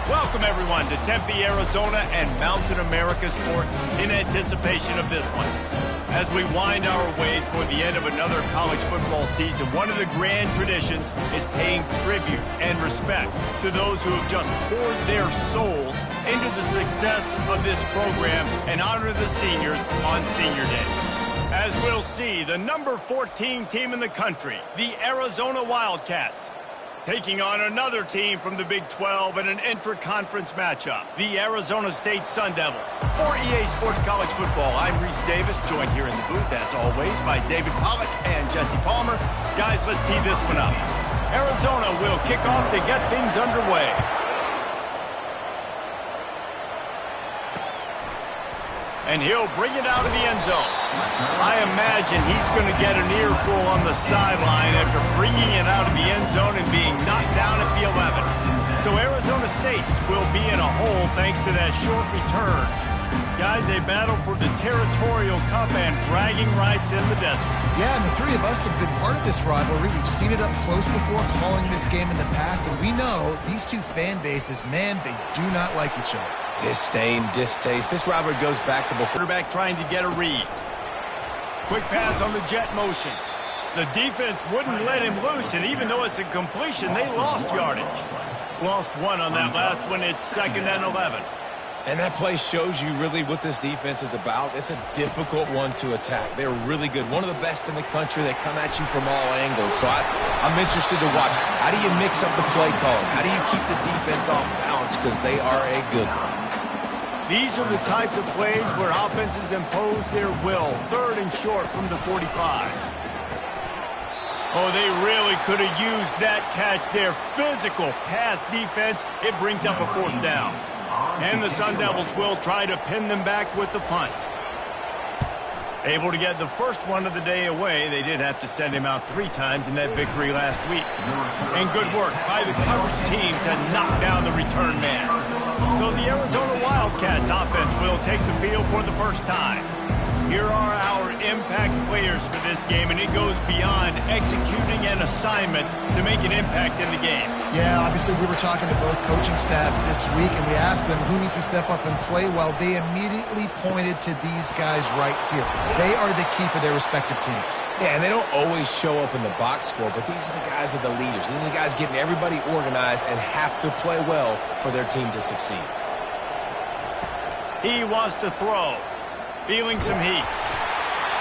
Welcome, everyone, to Tempe, Arizona and Mountain America Sports in anticipation of this one. As we wind our way toward the end of another college football season, one of the grand traditions is paying tribute and respect to those who have just poured their souls into the success of this program and honor the seniors on Senior Day. As we'll see, the number 14 team in the country, the Arizona Wildcats, taking on another team from the Big 12 in an intra-conference matchup, the Arizona State Sun Devils. For EA Sports College Football, I'm Reese Davis, joined here in the booth, as always, by David Pollack and Jesse Palmer. Guys, let's tee this one up. Arizona will kick off to get things underway. And he'll bring it out of the end zone. I imagine he's going to get an earful on the sideline after bringing it out of the end zone and being knocked down at the 11. So Arizona State will be in a hole thanks to that short return. Guys, they battle for the Territorial Cup and bragging rights in the desert. Yeah, and the three of us have been part of this rivalry. We've seen it up close before, calling this game in the past, and we know these two fan bases, man, they do not like each other. Disdain, distaste. This rivalry goes back to before. Quarterback trying to get a read. Quick pass on the jet motion. The defense wouldn't let him loose, and even though it's a completion, they lost yardage. Lost one on that last one. It's 2nd and 11. And that play shows you really what this defense is about. It's a difficult one to attack. They're really good. One of the best in the country. They come at you from all angles. So I'm interested to watch. How do you mix up the play calling? How do you keep the defense off balance? Because they are a good one. These are the types of plays where offenses impose their will. 3rd and short from the 45. Oh, they really could have used that catch. Their physical pass defense, it brings up a 4th down. And the Sun Devils will try to pin them back with the punt. Able to get the first one of the day away. They did have to send him out 3 times in that victory last week. And good work by the coverage team to knock down the return man. So the Arizona Wildcats offense will take the field for the first time. Here are our impact players for this game, and it goes beyond executing an assignment to make an impact in the game. Yeah, obviously we were talking to both coaching staffs this week, and we asked them who needs to step up and play well. They immediately pointed to these guys right here. They are the key for their respective teams. Yeah, and they don't always show up in the box score, but these are the guys that are the leaders. These are the guys getting everybody organized and have to play well for their team to succeed. He wants to throw. Feeling some heat.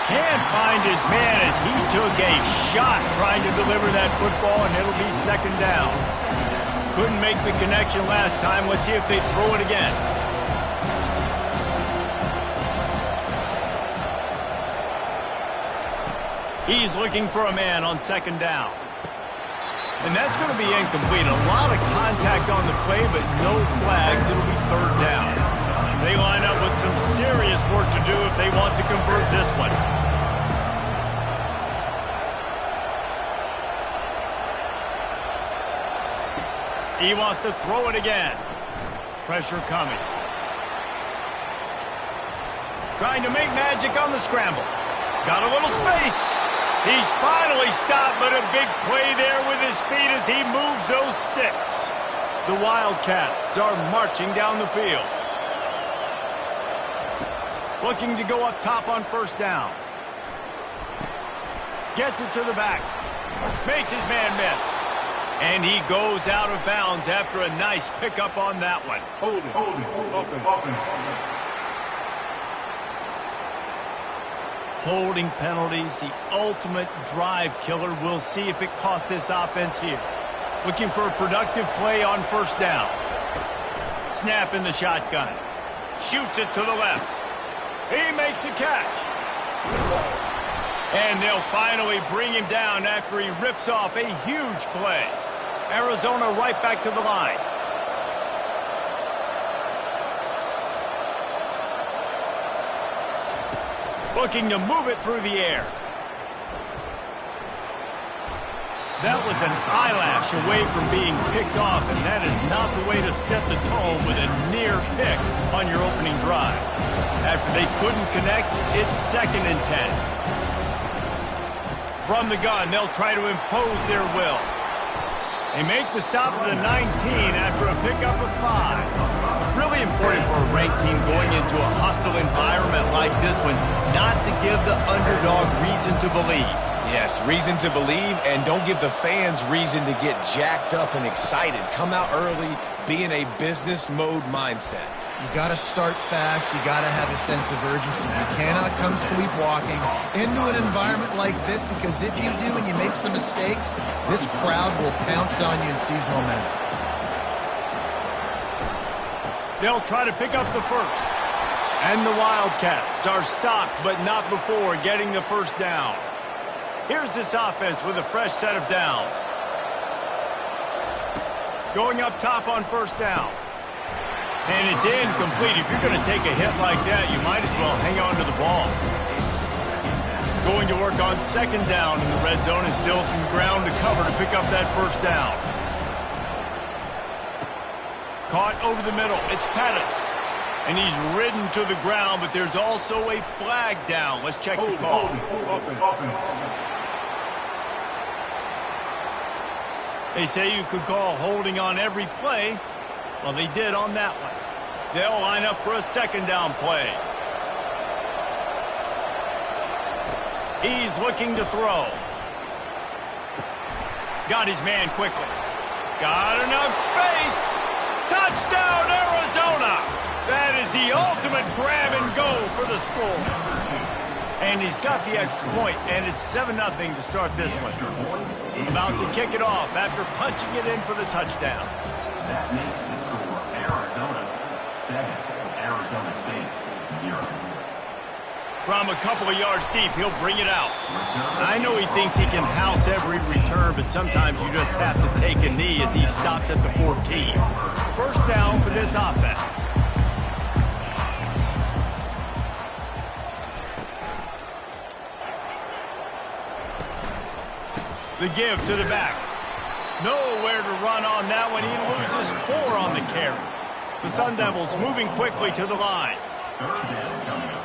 Can't find his man as he took a shot trying to deliver that football, and it'll be 2nd down. Couldn't make the connection last time. Let's see if they throw it again. He's looking for a man on 2nd down. And that's going to be incomplete. A lot of contact on the play, but no flags. It'll be 3rd down. They line up with some serious work to do if they want to convert this one. He wants to throw it again. Pressure coming. Trying to make magic on the scramble. Got a little space. He's finally stopped, but a big play there with his feet as he moves those sticks. The Wildcats are marching down the field. Looking to go up top on 1st down. Gets it to the back. Makes his man miss. And he goes out of bounds after a nice pickup on that one. Holding penalties, the ultimate drive killer. We'll see if it costs this offense here. Looking for a productive play on 1st down. Snap in the shotgun. Shoots it to the left. He makes the catch. And they'll finally bring him down after he rips off a huge play. Arizona right back to the line. Looking to move it through the air. That was an eyelash away from being picked off, and that is not the way to set the tone with a near pick on your opening drive. After they couldn't connect, it's 2nd and 10. From the gun, they'll try to impose their will. They make the stop of the 19 after a pickup of 5. Really important for a ranked team going into a hostile environment like this one, not to give the underdog reason to believe. Yes, reason to believe, and don't give the fans reason to get jacked up and excited. Come out early, be in a business mode mindset. You got to start fast. You got to have a sense of urgency. You cannot come sleepwalking into an environment like this, because if you do and you make some mistakes, this crowd will pounce on you and seize momentum. They'll try to pick up the first. And the Wildcats are stopped, but not before getting the first down. Here's this offense with a fresh set of downs. Going up top on first down. And it's incomplete. If you're going to take a hit like that, you might as well hang on to the ball. Going to work on second down in the red zone, and still some ground to cover to pick up that first down. Caught over the middle. It's Pettis. And he's ridden to the ground, but there's also a flag down. Let's check the call. They say you could call holding on every play. Well, they did on that one. They'll line up for a second down play. He's looking to throw. Got his man quickly. Got enough space. Touchdown, Arizona! That is the ultimate grab and go for the score. And he's got the extra point, and it's 7-0 to start this one. About to kick it off after punching it in for the touchdown. That makes the score Arizona 7, Arizona State 0. From a couple of yards deep, he'll bring it out. I know he thinks he can house every return, but sometimes you just have to take a knee as he stopped at the 14. First down for this offense. The give to the back. Nowhere to run on that one. He loses 4 on the carry. The Sun Devils moving quickly to the line. Third down coming up.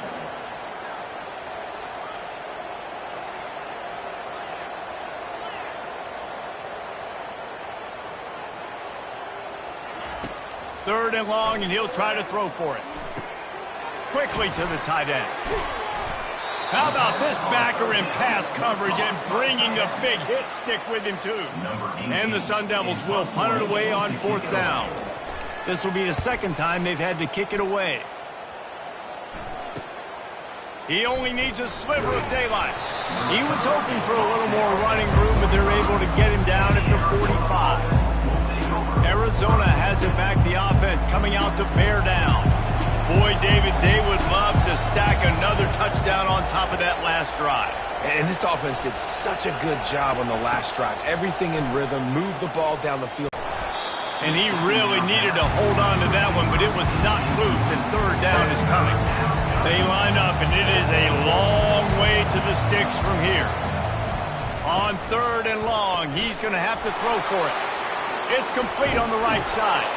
Third and long, and he'll try to throw for it. Quickly to the tight end. How about this backer in pass coverage and bringing the big hit stick with him, too. And the Sun Devils will punt it away on fourth down. This will be the second time they've had to kick it away. He only needs a sliver of daylight. He was hoping for a little more running room, but they're able to get him down at the 45. Arizona has it back, the offense coming out to bear down. Boy, David, they would love to stack another touchdown on top of that last drive. And this offense did such a good job on the last drive. Everything in rhythm, moved the ball down the field. And he really needed to hold on to that one, but it was not loose, and third down is coming. They line up, and it is a long way to the sticks from here. On third and long, he's going to have to throw for it. It's complete on the right side.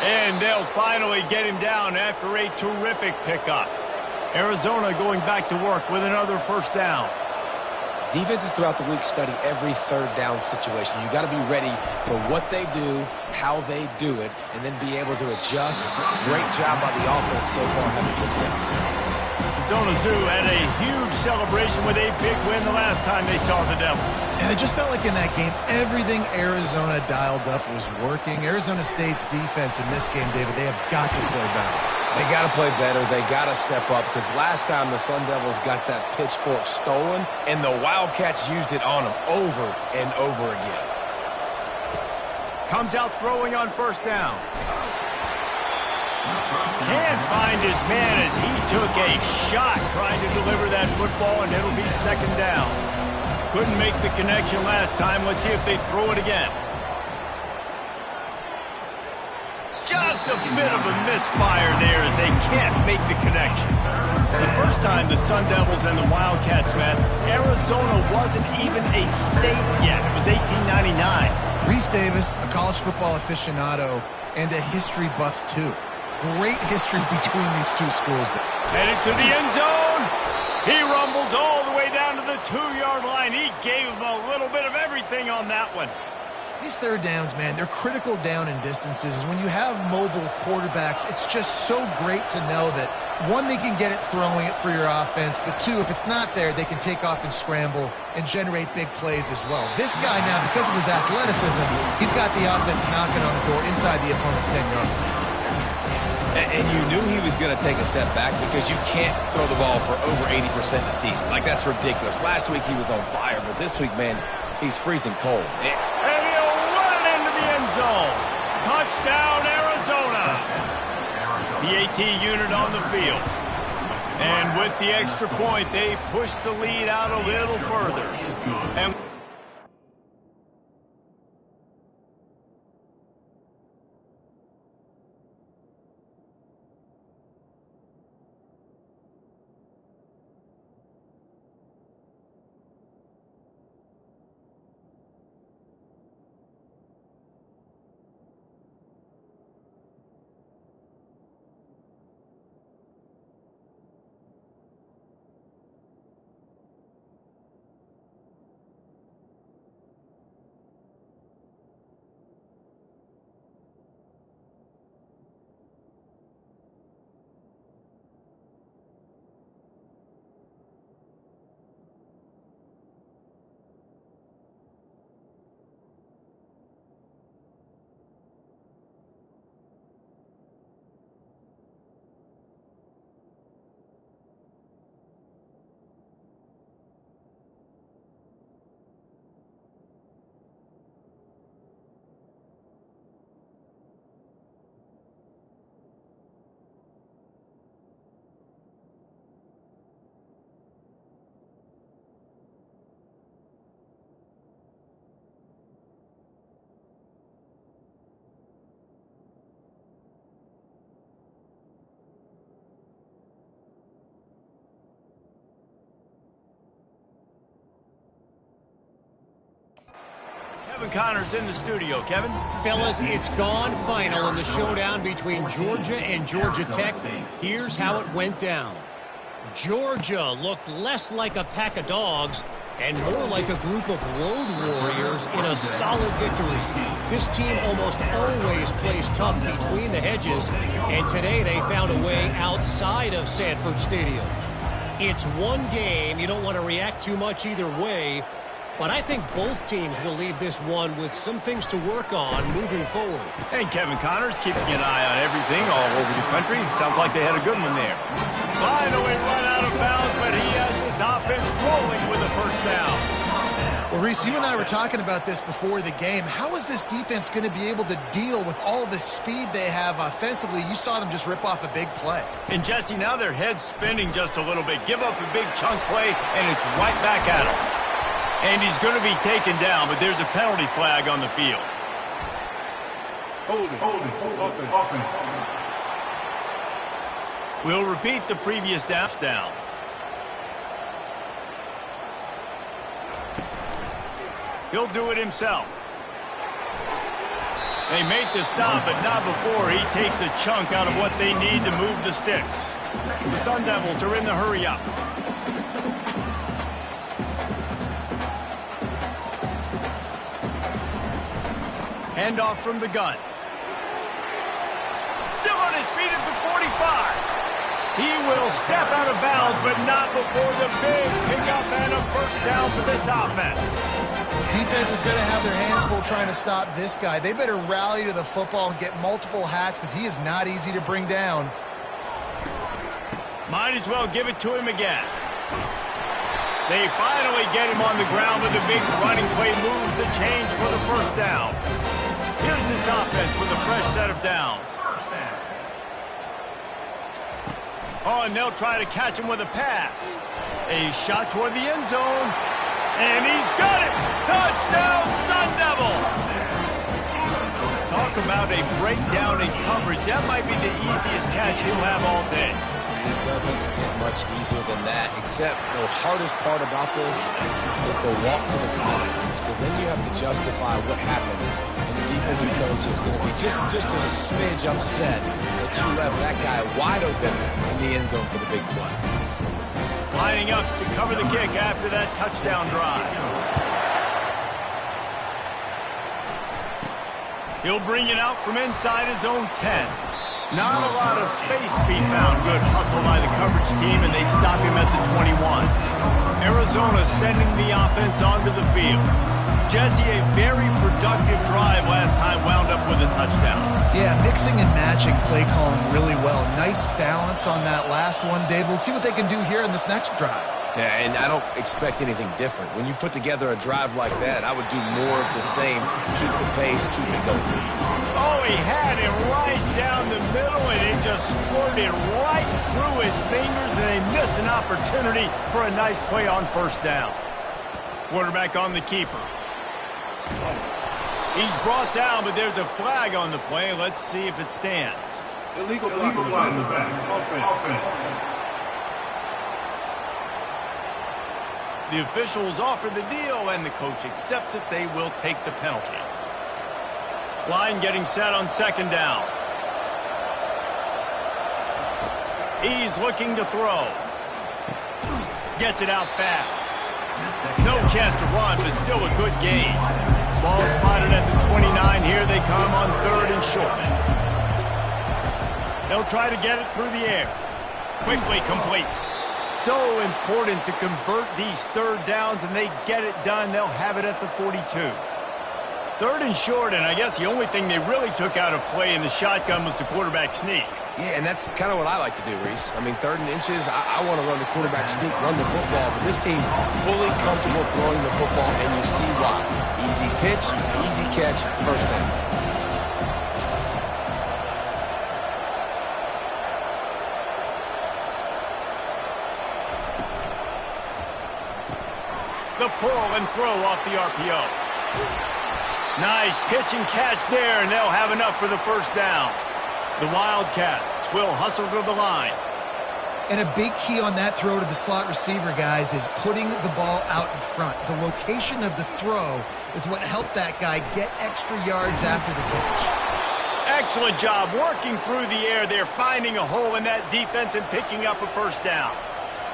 And they'll finally get him down after a terrific pickup. Arizona going back to work with another first down. Defenses throughout the week study every third down situation. You got to be ready for what they do, how they do it, and then be able to adjust. Great job by the offense so far having success. Zona Zoo had a huge celebration with a big win the last time they saw the Devils. And it just felt like in that game, everything Arizona dialed up was working. Arizona State's defense in this game, David, they have got to play better. They got to play better. They got to step up, because last time the Sun Devils got that pitchfork stolen, and the Wildcats used it on them over and over again. Comes out throwing on first down. Can't find his man as he took a shot trying to deliver that football, and it'll be second down. Couldn't make the connection last time. Let's see if they throw it again. Just a bit of a misfire there as they can't make the connection. The first time the Sun Devils and the Wildcats met, Arizona wasn't even a state yet. It was 1899. Reese Davis, a college football aficionado, and a history buff, too. Great history between these two schools. Headed to the end zone. He rumbles all the way down to the 2-yard line. He gave them a little bit of everything on that one. These third downs, man, they're critical down and distances. When you have mobile quarterbacks, it's just so great to know that, one, they can get it throwing it for your offense, but two, if it's not there, they can take off and scramble and generate big plays as well. This guy now, because of his athleticism, he's got the offense knocking on the door inside the opponent's 10-yard line. And you knew he was going to take a step back because you can't throw the ball for over 80% this season. Like, that's ridiculous. Last week he was on fire, but this week, man, he's freezing cold. And he'll run it into the end zone. Touchdown, Arizona. The AT unit on the field. And with the extra point, they push the lead out a little further. And Kevin Connors in the studio. Kevin? Fellas, it's gone final in the showdown between Georgia and Georgia Tech. Here's how it went down. Georgia looked less like a pack of dogs and more like a group of road warriors in a solid victory. This team almost always plays tough between the hedges, and today they found a way outside of Sanford Stadium. It's one game. You don't want to react too much either way, but I think both teams will leave this one with some things to work on moving forward. And Kevin Connors keeping an eye on everything all over the country. Sounds like they had a good one there. Finally run out of bounds, but he has his offense rolling with a first down. Well, Reese, you and I were talking about this before the game. How is this defense going to be able to deal with all the speed they have offensively? You saw them just rip off a big play. And, Jesse, now their head's spinning just a little bit. Give up a big chunk play, and it's right back at him. And he's going to be taken down, but there's a penalty flag on the field. Hold it. We'll repeat the previous down. He'll do it himself. They make the stop, but not before he takes a chunk out of what they need to move the sticks. The Sun Devils are in the hurry-up. Handoff from the gun. Still on his feet at the 45. He will step out of bounds, but not before the big pickup and a first down for this offense. Defense is going to have their hands full trying to stop this guy. They better rally to the football and get multiple hats because he is not easy to bring down. Might as well give it to him again. They finally get him on the ground, but the big running play moves the change for the first down. Here's this offense with a fresh set of downs. Oh, and they'll try to catch him with a pass. A shot toward the end zone. And he's got it! Touchdown, Sun Devils! Talk about a breakdown in coverage. That might be the easiest catch he'll have all day. It doesn't get much easier than that, except the hardest part about this is the walk to the sidelines, because then you have to justify what happened. And the defensive coach is going to be just a smidge upset that you left that guy wide open in the end zone for the big play. Lining up to cover the kick after that touchdown drive. He'll bring it out from inside his own 10. Not a lot of space to be found. Good hustle by the coverage team, and they stop him at the 21. Arizona sending the offense onto the field. Jesse, a very productive drive last time, wound up with a touchdown. Yeah, mixing and matching play calling really well. Nice balance on that last one, Dave. We'll see what they can do here in this next drive. Yeah, and I don't expect anything different. When you put together a drive like that, I would do more of the same. Keep the pace, keep it going. Oh, he had it right down the middle, and it just squirted right through his fingers, and they missed an opportunity for a nice play on first down. Quarterback on the keeper. He's brought down, but there's a flag on the play. Let's see if it stands. Illegal block in the back. Offense. The officials offer the deal, and the coach accepts it. They will take the penalty. Line getting set on second down. He's looking to throw. Gets it out fast. No chance to run, but still a good gain. Ball spotted at the 29. Here they come on third and short. They'll try to get it through the air. Quickly complete. So important to convert these third downs, and they get it done. They'll have it at the 42. Third and short, and I guess the only thing they really took out of play in the shotgun was the quarterback sneak. Yeah, and that's kind of what I like to do, Reese. I mean, third and inches, I want to run the quarterback sneak, run the football, but this team fully comfortable throwing the football, and you see why. Easy pitch, easy catch, first down. The pull and throw off the RPO. Nice pitch and catch there, and they'll have enough for the first down. The Wildcats will hustle to the line. And a big key on that throw to the slot receiver, guys, is putting the ball out in front. The location of the throw is what helped that guy get extra yards after the catch. Excellent job working through the air there, finding a hole in that defense and picking up a first down.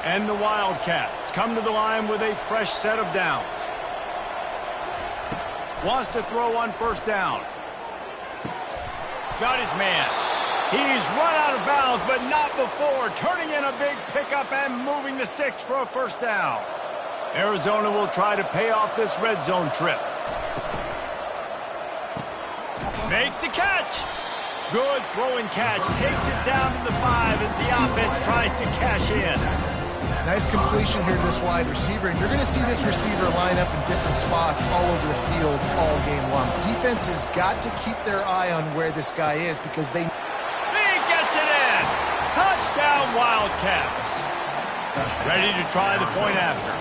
And the Wildcats come to the line with a fresh set of downs. Wants to throw on first down. Got his man. He's run out of bounds, but not before. Turning in a big pickup and moving the sticks for a first down. Arizona will try to pay off this red zone trip. Makes the catch. Good throw and catch. Takes it down to the 5 as the offense tries to cash in. Nice completion here to this wide receiver. And you're going to see this receiver line up in different spots all over the field all game long. Defense has got to keep their eye on where this guy is because they... He gets it in. Touchdown, Wildcats. Ready to try the point after.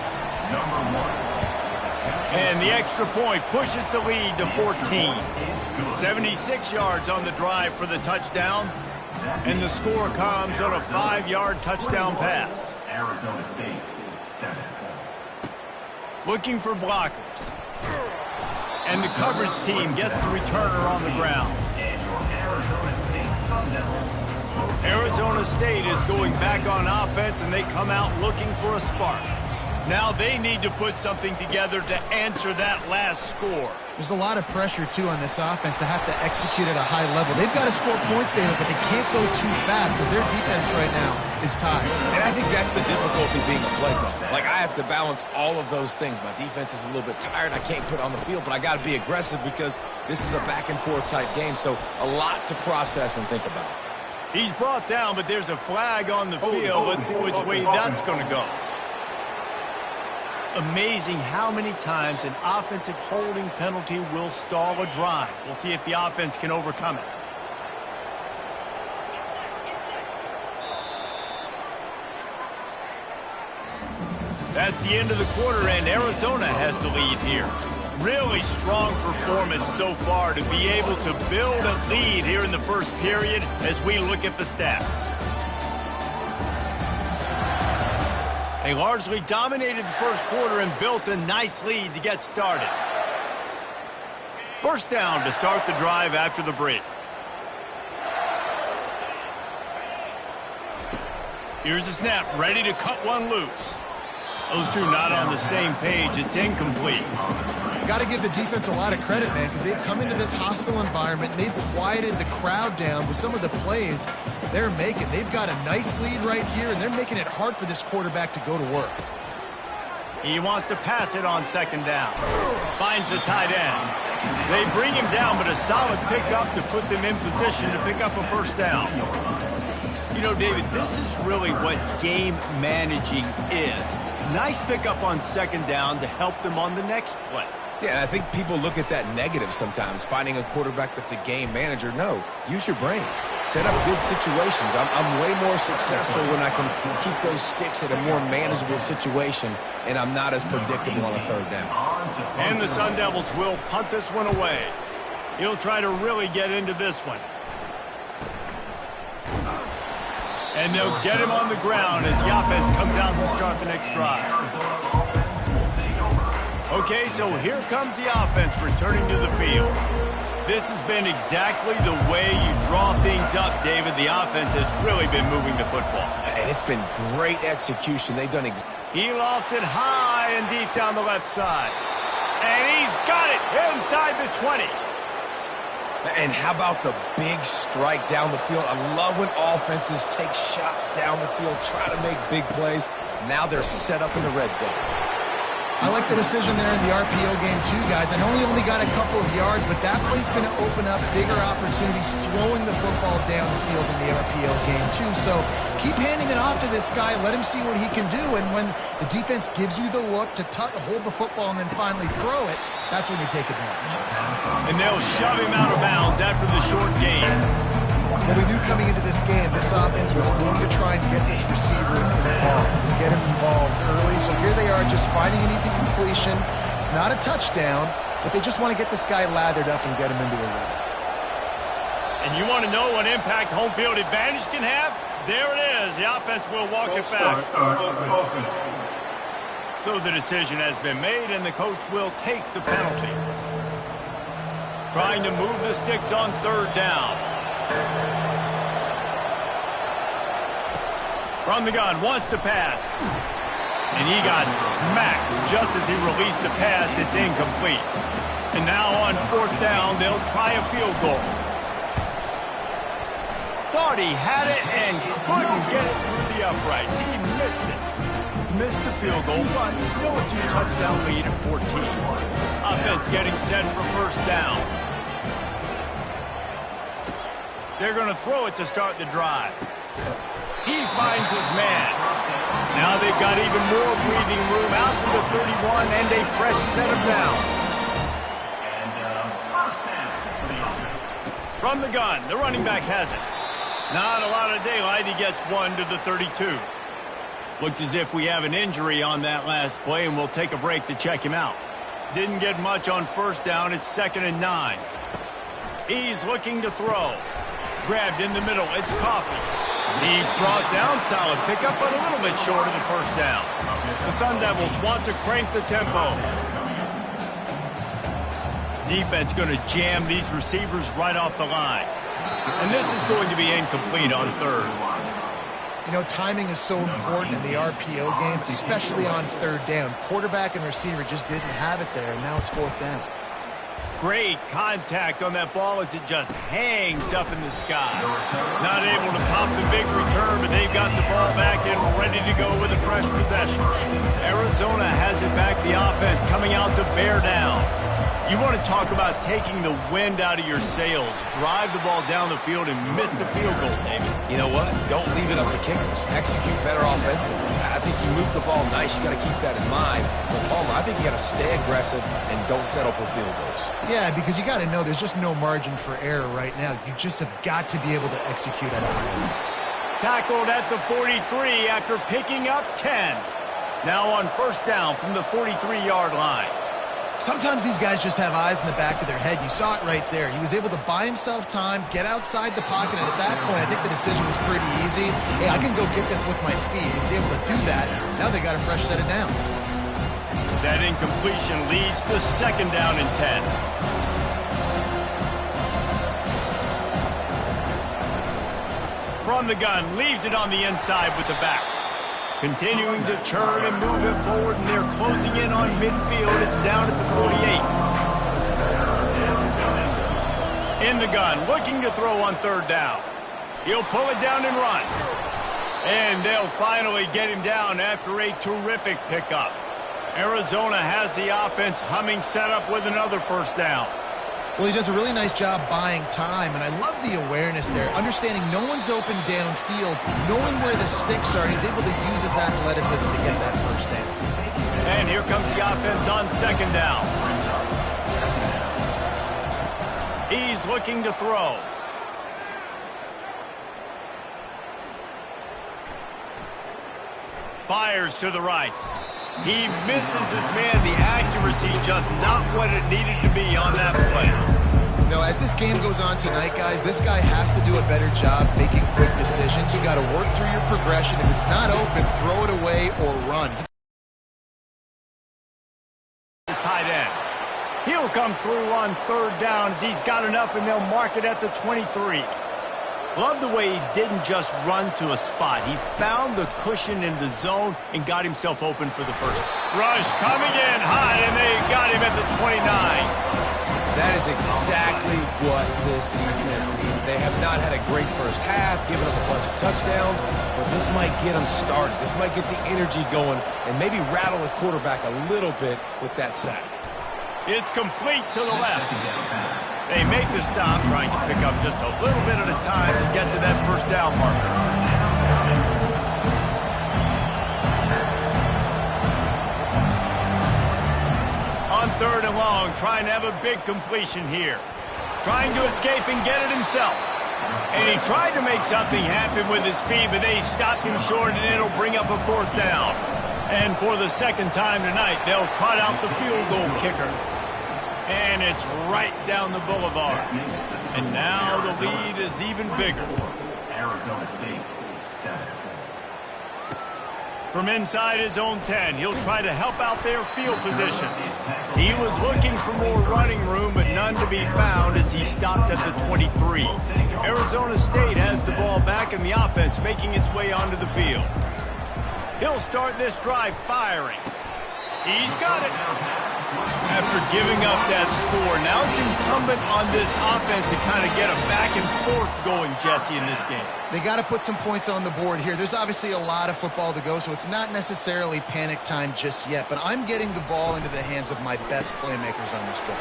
Number 1. And the extra point pushes the lead to 14. 76 yards on the drive for the touchdown. And the score comes on a 5-yard touchdown pass. Arizona State 7. Looking for blockers. And the coverage team gets the returner on the ground. And your Arizona State Sun Devils. Arizona State is going back on offense, and they come out looking for a spark. Now they need to put something together to answer that last score. There's a lot of pressure, too, on this offense to have to execute at a high level. They've got to score points, David, but they can't go too fast because their defense right now is tired. And I think that's the difficulty being a play caller. Like, I have to balance all of those things. My defense is a little bit tired. I can't put on the field, but I got to be aggressive because this is a back-and-forth type game, so a lot to process and think about. He's brought down, but there's a flag on the field. Let's see which way that's going to go. Amazing how many times an offensive holding penalty will stall a drive. We'll see if the offense can overcome it. That's the end of the quarter, and Arizona has the lead here. Really strong performance so far to be able to build a lead here in the first period as we look at the stats. They largely dominated the first quarter and built a nice lead to get started. First down to start the drive after the break. Here's the snap, ready to cut one loose. Those two not on the same page. It's incomplete. got to give the defense a lot of credit, man, because they've come into this hostile environment, and they've quieted the crowd down with some of the plays they're making. They've got a nice lead right here, and they're making it hard for this quarterback to go to work. He wants to pass it on second down. Finds the tight end. They bring him down, but a solid pickup to put them in position to pick up a first down. You know, David, this is really what game managing is. Nice pickup on second down to help them on the next play. Yeah, and I think people look at that negative sometimes, finding a quarterback that's a game manager. No, use your brain. Set up good situations. I'm way more successful when I can keep those sticks at a more manageable situation, and I'm not as predictable on a third down. And the Sun Devils will punt this one away. He'll try to really get into this one. And they'll get him on the ground as the offense comes out to start the next drive. Okay, so here comes the offense returning to the field. This has been exactly the way you draw things up, David. The offense has really been moving the football. And it's been great execution. They've done He lofts it high and deep down the left side. And he's got it inside the 20. And how about the big strike down the field? I love when offenses take shots down the field, try to make big plays. Now they're set up in the red zone. I like the decision there in the RPO game too, guys. I know he only got a couple of yards, but that play's going to open up bigger opportunities throwing the football down the field in the RPO game too. So keep handing it off to this guy. Let him see what he can do. And when the defense gives you the look to hold the football and then finally throw it, that's when you take advantage. And they'll shove him out of bounds after the short gain. Well, we knew coming into this game, this offense was going to try and get this receiver involved and get him involved early. So here they are just finding an easy completion. It's not a touchdown, but they just want to get this guy lathered up and get him into a run. And you want to know what impact home field advantage can have? There it is. The offense will walk it back. So the decision has been made, and the coach will take the penalty. Trying to move the sticks on third down. From the gun, wants to pass. And he got smacked just as he released the pass. It's incomplete. And now on fourth down, they'll try a field goal. Thought he had it and couldn't get it through the uprights. He missed it. Missed the field goal, but still a two-touchdown lead at 14. Offense getting set for first down. They're going to throw it to start the drive. He finds his man. Now they've got even more breathing room out to the 31 and a fresh set of downs. From the gun, the running back has it. Not a lot of daylight. He gets one to the 32. Looks as if we have an injury on that last play, and we'll take a break to check him out. Didn't get much on first down. It's 2nd and 9. He's looking to throw. Grabbed in the middle. It's Coffee. He's brought down. Solid pickup, but a little bit short of the first down. The Sun Devils want to crank the tempo. Defense going to jam these receivers right off the line. And this is going to be incomplete on third. You know, timing is so important in the RPO game, especially on third down. Quarterback and receiver just didn't have it there, and now it's fourth down. Great contact on that ball as it just hangs up in the sky. Not able to pop the big return, but they've got the ball back and ready to go with a fresh possession. Arizona has it back, the offense coming out to bear down. You want to talk about taking the wind out of your sails. Drive the ball down the field and miss the field goal, David. You know what? Don't leave it up to kickers. Execute better offensively. I think you move the ball nice. You got to keep that in mind. But Palmer, I think you got to stay aggressive and don't settle for field goals. Yeah, because you got to know there's just no margin for error right now. You just have got to be able to execute at a high level. Tackled at the 43 after picking up 10. Now on first down from the 43-yard line. Sometimes these guys just have eyes in the back of their head. You saw it right there. He was able to buy himself time, get outside the pocket, and at that point, I think the decision was pretty easy. Hey, I can go get this with my feet. He was able to do that. Now they got a fresh set of downs. That incompletion leads to 2nd down and 10. From the gun, leaves it on the inside with the back. Continuing to churn and move it forward, and they're closing in on midfield. It's down at the 48. In the gun, looking to throw on third down. He'll pull it down and run. And they'll finally get him down after a terrific pickup. Arizona has the offense humming, set up with another first down. Well, he does a really nice job buying time, and I love the awareness there, understanding no one's open downfield, knowing where the sticks are, and he's able to use his athleticism to get that first down. And here comes the offense on second down. He's looking to throw. Fires to the right. He misses his man. The accuracy just not what it needed to be on that play. You know, as this game goes on tonight, guys, this guy has to do a better job making quick decisions. You got to work through your progression. If it's not open, throw it away or run. Tight end. He'll come through on third down as he's got enough, and they'll mark it at the 23. Love the way he didn't just run to a spot. He found the cushion in the zone and got himself open for the first. Rush coming in high, and they got him at the 29. That is exactly what this defense needed. They have not had a great first half, given up a bunch of touchdowns, but this might get them started. This might get the energy going and maybe rattle the quarterback a little bit with that sack. It's complete to the left. They make the stop, trying to pick up just a little bit at a time to get to that first down marker. On third and long, trying to have a big completion here. Trying to escape and get it himself. And he tried to make something happen with his feet, but they stopped him short, and it'll bring up a fourth down. And for the second time tonight, they'll trot out the field goal kicker. And it's right down the boulevard. And now the lead is even bigger. Arizona State, 7. From inside his own 10, he'll try to help out their field position. He was looking for more running room, but none to be found as he stopped at the 23. Arizona State has the ball back in the offense, making its way onto the field. He'll start this drive firing. He's got it. After giving up that score, now it's incumbent on this offense to kind of get a back and forth going, Jesse, in this game. They got to put some points on the board here. There's obviously a lot of football to go, so it's not necessarily panic time just yet, but I'm getting the ball into the hands of my best playmakers on this drive.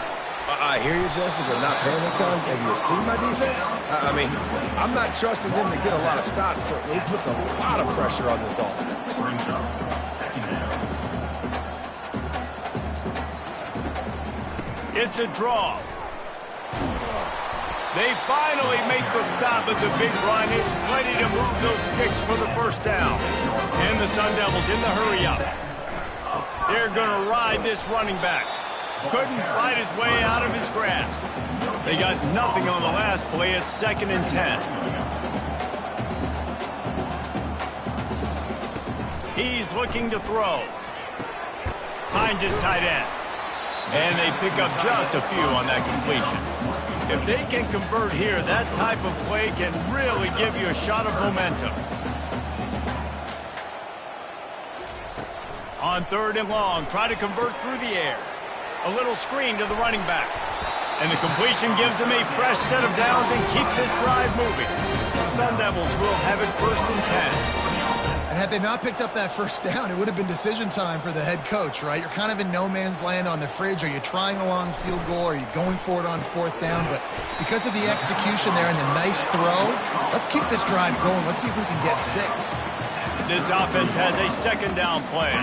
I hear you, Jesse, but not panic time. Have you seen my defense? I mean, I'm not trusting them to get a lot of stops, so it puts a lot of pressure on this offense. It's a draw. They finally make the stop at the big run. It's plenty to move those sticks for the first down. And the Sun Devils in the hurry-up. They're going to ride this running back. Couldn't fight his way out of his grasp. They got nothing on the last play. It's 2nd and 10. He's looking to throw. Finds his tight end. And they pick up just a few on that completion. If they can convert here, that type of play can really give you a shot of momentum. On third and long, try to convert through the air. A little screen to the running back. And the completion gives him a fresh set of downs and keeps this drive moving. The Sun Devils will have it 1st and 10. And had they not picked up that first down, it would have been decision time for the head coach, right? You're kind of in no man's land on the fridge. Are you trying a long field goal? Are you going for it on 4th down? But because of the execution there and the nice throw, let's keep this drive going. Let's see if we can get 6. This offense has a 2nd down play.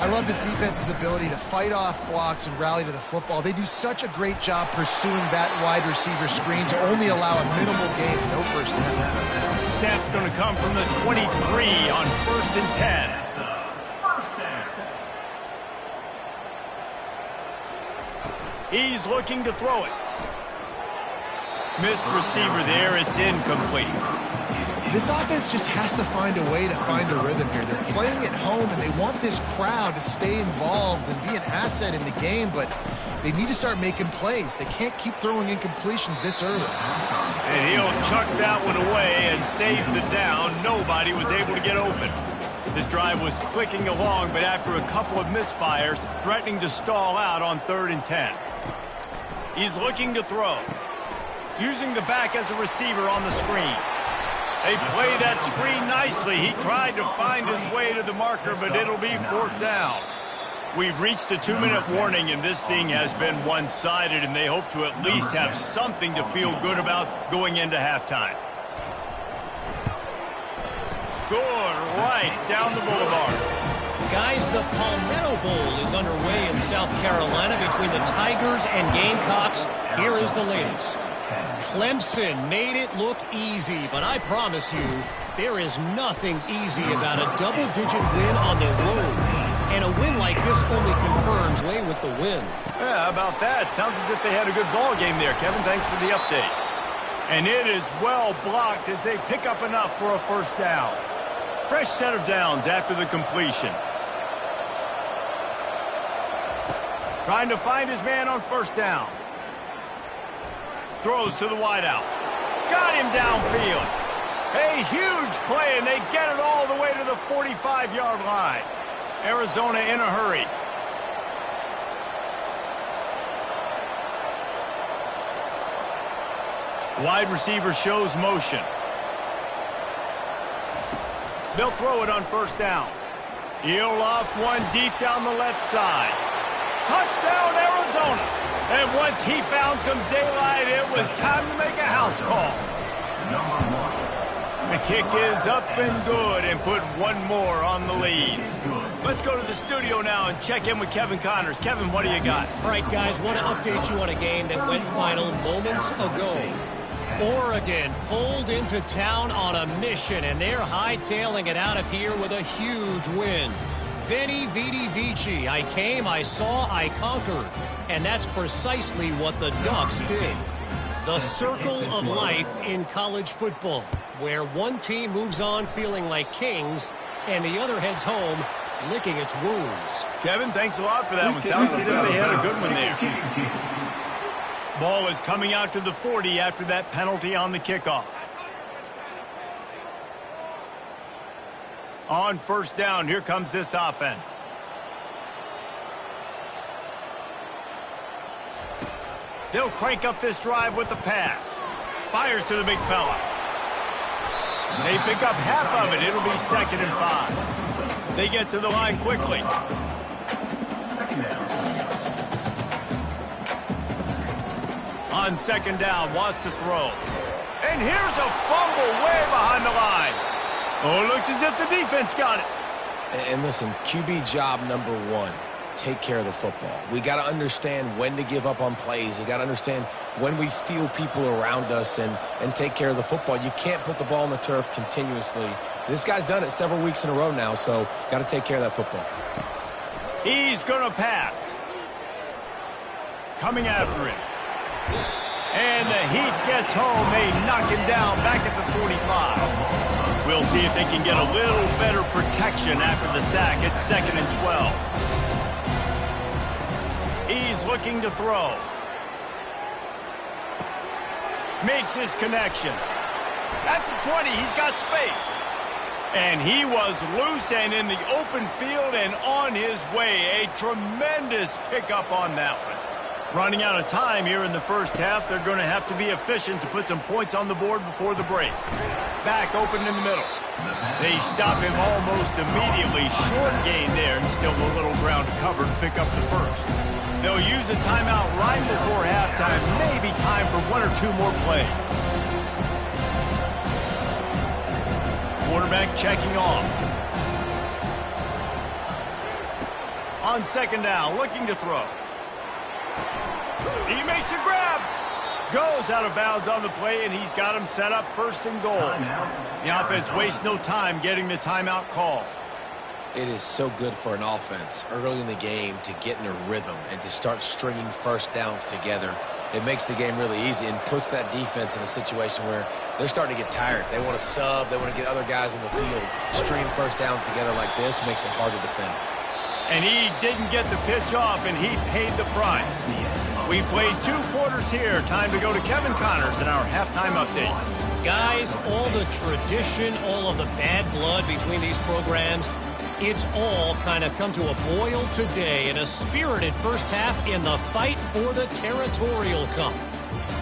I love this defense's ability to fight off blocks and rally to the football. They do such a great job pursuing that wide receiver screen to only allow a minimal gain, no first down. Snap's going to come from the 23 on 1st and 10. He's looking to throw it. Missed receiver there. It's incomplete. This offense just has to find a way to find a rhythm here. They're playing at home, and they want this crowd to stay involved and be an asset in the game, but they need to start making plays. They can't keep throwing incompletions this early. And he'll chuck that one away and save the down. Nobody was able to get open. This drive was clicking along, but after a couple of misfires, threatening to stall out on 3rd and 10. He's looking to throw. Using the back as a receiver on the screen. They play that screen nicely. He tried to find his way to the marker, but it'll be 4th down. We've reached the 2-minute warning, and this thing has been one-sided, and they hope to at least have something to feel good about going into halftime. Good, right down the boulevard. Guys, the Palmetto Bowl is underway in South Carolina between the Tigers and Gamecocks. Here is the latest. Clemson made it look easy, but I promise you, there is nothing easy about a double-digit win on the road. And a win like this only confirms way with the win. Yeah, how about that? Sounds as if they had a good ball game there, Kevin. Thanks for the update. And it is well blocked as they pick up enough for a 1st down. Fresh set of downs after the completion. Trying to find his man on 1st down. Throws to the wideout. Got him downfield. A huge play, and they get it all the way to the 45-yard line. Arizona in a hurry. Wide receiver shows motion. They'll throw it on 1st down. He'll off one deep down the left side. Touchdown, Arizona. And once he found some daylight, it was time to make a house call. The kick is up and good and put one more on the lead. Let's go to the studio now and check in with Kevin Connors. Kevin, what do you got? All right, guys, want to update you on a game that went final moments ago. Oregon pulled into town on a mission, and they're hightailing it out of here with a huge win. Veni, Vidi, Vici. I came, I saw, I conquered. And that's precisely what the Ducks did. The circle of life in college football, where one team moves on feeling like kings, and the other heads home licking its wounds. Kevin, thanks a lot for that one. Sounds as if they had a good one there. Ball is coming out to the 40 after that penalty on the kickoff. On 1st down, here comes this offense. They'll crank up this drive with the pass. Fires to the big fella. They pick up half of it. It'll be 2nd and 5. They get to the line quickly. On 2nd down, wants to throw. And here's a fumble way behind the line. Oh, it looks as if the defense got it. And listen, QB job number 1, take care of the football. We got to understand when to give up on plays. You got to understand when we feel people around us and take care of the football. You can't put the ball on the turf continuously. This guy's done it several weeks in a row now, so got to take care of that football. He's going to pass. Coming after him. And the heat gets home. They knock him down back at the 45. We'll see if they can get a little better protection after the sack. It's 2nd and 12. He's looking to throw. Makes his connection. At the 20, he's got space. And he was loose and in the open field and on his way. A tremendous pickup on that one. Running out of time here in the 1st half. They're going to have to be efficient to put some points on the board before the break. Back open in the middle. They stop him almost immediately. Short gain there and still a little ground to cover to pick up the 1st. They'll use a timeout right before halftime. Maybe time for 1 or 2 more plays. Quarterback checking off. On 2nd down, looking to throw. He makes a grab. Goes out of bounds on the play, and he's got him set up 1st and goal. The offense wastes no time getting the timeout call. It is so good for an offense early in the game to get in a rhythm and to start stringing 1st downs together. It makes the game really easy and puts that defense in a situation where they're starting to get tired. They want to sub. They want to get other guys in the field. Stringing 1st downs together like this makes it hard to defend. And he didn't get the pitch off, and he paid the price. We played 2 quarters here. Time to go to Kevin Connors in our halftime update. Guys, all the tradition, all of the bad blood between these programs, it's all kind of come to a boil today in a spirited first half in the fight for the Territorial Cup.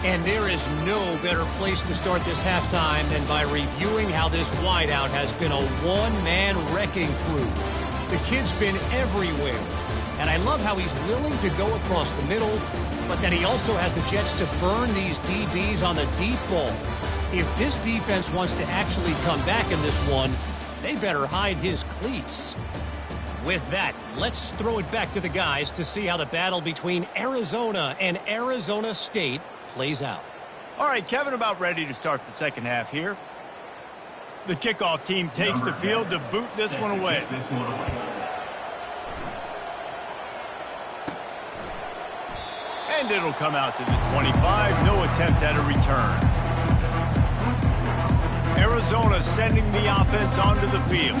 And there is no better place to start this halftime than by reviewing how this wideout has been a one-man wrecking crew. The kid's been everywhere. And I love how he's willing to go across the middle, but that he also has the jets to burn these DBs on the deep ball. If this defense wants to actually come back in this one, they better hide his cleats. With that, let's throw it back to the guys to see how the battle between Arizona and Arizona State plays out. All right, Kevin, about ready to start the second half here. The kickoff team takes the field to boot this one away. And it'll come out to the 25. No attempt at a return. Arizona sending the offense onto the field.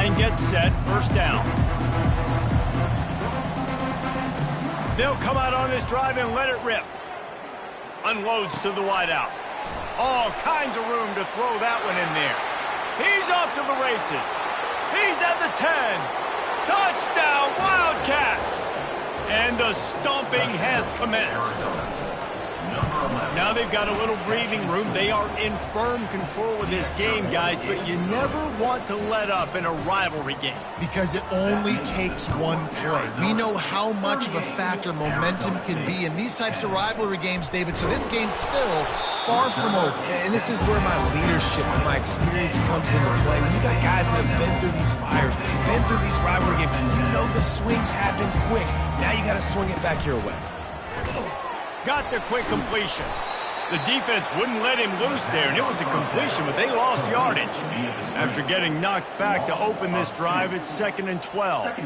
Line gets set, first down. They'll come out on this drive and let it rip. Unloads to the wideout. All kinds of room to throw that one in there. He's off to the races. He's at the 10. Touchdown, Wildcats! And the stomping has commenced. Now they've got a little breathing room. They are in firm control of this game, guys, but you never want to let up in a rivalry game. Because it only takes one play. We know how much of a factor momentum can be in these types of rivalry games, David, so this game's still far from over. And this is where my leadership and my experience comes into play. When you got guys that have been through these fires, been through these rivalry games, you know the swings happen quick. Now you got to swing it back your way. Got the quick completion. The defense wouldn't let him loose there, and it was a completion, but they lost yardage. After getting knocked back to open this drive, it's 2nd and 12.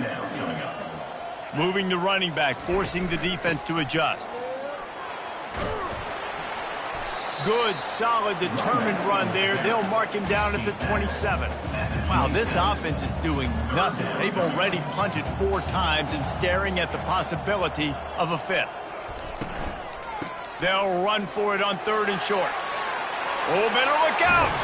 Moving the running back, forcing the defense to adjust. Good, solid, determined run there. They'll mark him down at the 27. Wow, this offense is doing nothing. They've already punted 4 times and staring at the possibility of a 5th. They'll run for it on 3rd and short. Oh, better look out!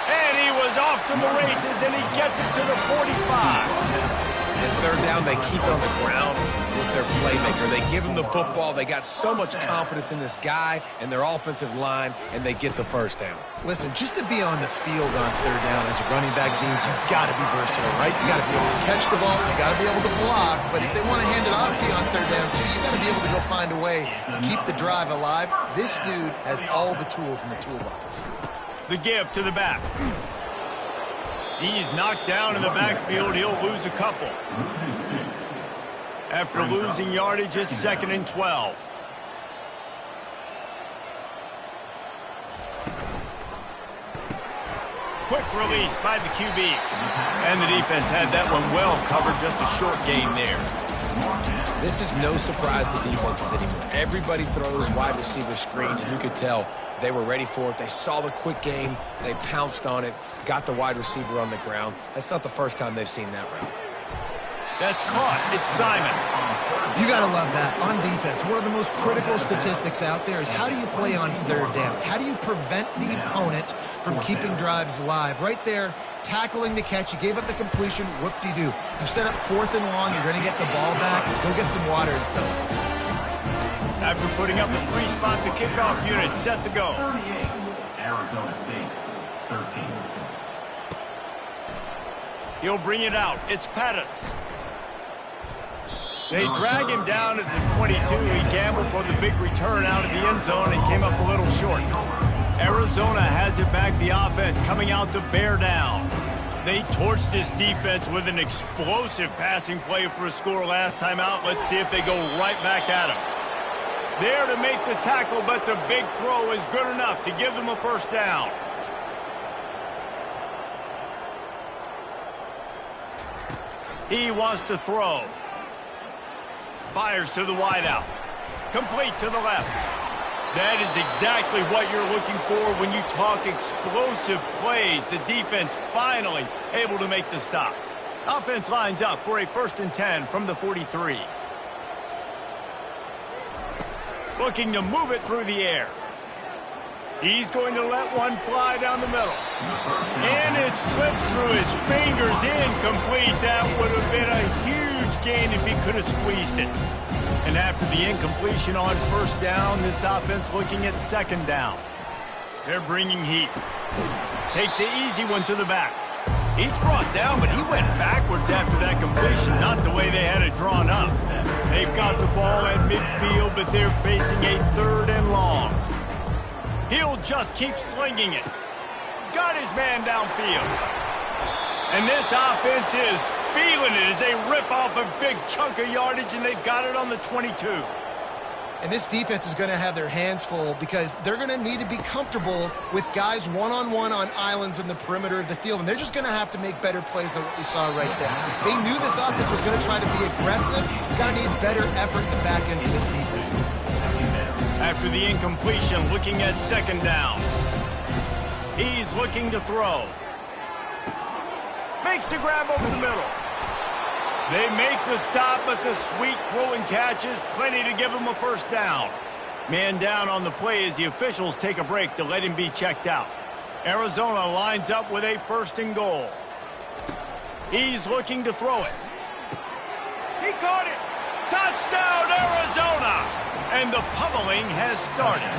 And he was off to the races, and he gets it to the 45. And 3rd down, they keep it on the ground with their playmaker. They give him the football. They got so much confidence in this guy and their offensive line, and they get the 1st down. Listen, just to be on the field on 3rd down as a running back means you've got to be versatile, right? You got to be able to catch the ball, you got to be able to block, but if they want to hand it off to you on 3rd down too, you got to be able to go find a way to keep the drive alive. This dude has all the tools in the toolbox. The give to the back. He's knocked down in the backfield. He'll lose a couple. After losing yardage, it's 2nd and 12. Quick release by the QB. And the defense had that one well covered, just a short gain there. This is no surprise to defenses anymore. Everybody throws wide receiver screens, and you could tell they were ready for it. They saw the quick game. They pounced on it, got the wide receiver on the ground. That's not the first time they've seen that route. That's caught. It's Simon. You got to love that. On defense, one of the most critical statistics out there is how do you play on 3rd down? How do you prevent the opponent from keeping drives alive? Right there, tackling the catch. You gave up the completion. Whoop-de-doo. You set up 4th and long. You're going to get the ball back. Go get some water and so. After putting up a 3-spot, the kickoff unit set to go. 38, Arizona State, 13. He'll bring it out. It's Pettis. They drag him down at the 22. He gambled for the big return out of the end zone and came up a little short. Arizona has it back. The offense coming out to bear down. They torched this defense with an explosive passing play for a score last time out. Let's see if they go right back at him. There to make the tackle, but the big throw is good enough to give them a 1st down. He wants to throw. Fires to the wideout. Complete to the left. That is exactly what you're looking for when you talk explosive plays. The defense finally able to make the stop. Offense lines up for a 1st and 10 from the 43. Looking to move it through the air. He's going to let one fly down the middle. And it slips through his fingers, incomplete. That would have been a huge gain if he could have squeezed it. And after the incompletion on 1st down, this offense looking at 2nd down. They're bringing heat. Takes the easy one to the back. He's brought down, but he went backwards after that completion, not the way they had it drawn up. They've got the ball at midfield, but they're facing a 3rd and long. He'll just keep slinging it. Got his man downfield. And this offense is feeling it as they rip off a big chunk of yardage, and they've got it on the 22. And this defense is going to have their hands full because they're going to need to be comfortable with guys one-on-one on islands in the perimeter of the field. And they're just going to have to make better plays than what we saw right there. They knew this offense was going to try to be aggressive. Got to need better effort in the back end for this defense. After the incompletion, looking at 2nd down. He's looking to throw. makes the grab over the middle. They make the stop, but the sweet throwing catch is plenty to give him a first down. Man down on the play as the officials take a break to let him be checked out. Arizona lines up with a 1st and goal. He's looking to throw it. He caught it. Touchdown, Arizona! And the pummeling has started.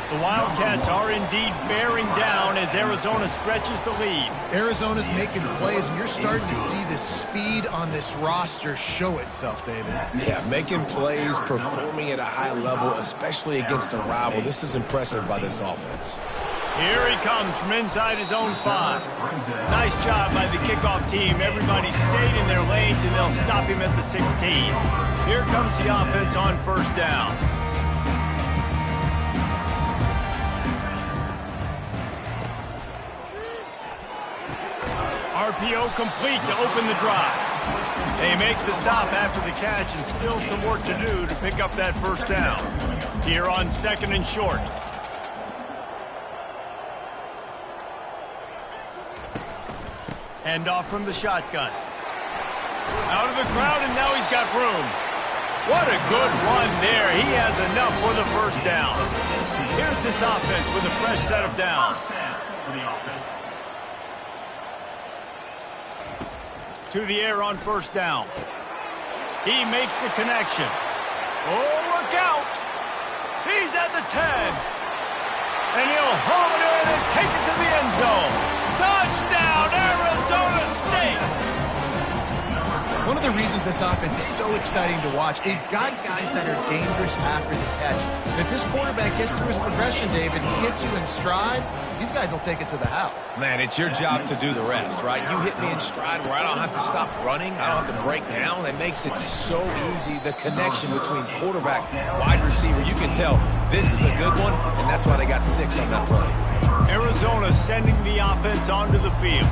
The Wildcats are indeed bearing down as Arizona stretches the lead. Arizona's making plays, and you're starting to see the speed on this roster show itself, David. Yeah, making plays, performing at a high level, especially against a rival. This is impressive by this offense. Here he comes from inside his own 5. Nice job by the kickoff team. Everybody stayed in their lanes, and they'll stop him at the 16. Here comes the offense on 1st down. RPO complete to open the drive. They make the stop after the catch, and still some work to do to pick up that 1st down. Here on 2nd and short. Hand off from the shotgun. Out of the crowd, and now he's got room. What a good run there. He has enough for the 1st down. Here's this offense with a fresh set of downs. To the air on 1st down. He makes the connection. Oh, look out. He's at the 10. And he'll haul it in and take it to the end zone. Touchdown, Arizona State! One of the reasons this offense is so exciting to watch, they've got guys that are dangerous after the catch. And if this quarterback gets through his progression, David, he hits you in stride, these guys will take it to the house. Man, it's your job to do the rest, right? You hit me in stride where I don't have to stop running. I don't have to break down. It makes it so easy, the connection between quarterback, wide receiver. You can tell this is a good one, and that's why they got 6 on that play. Arizona sending the offense onto the field.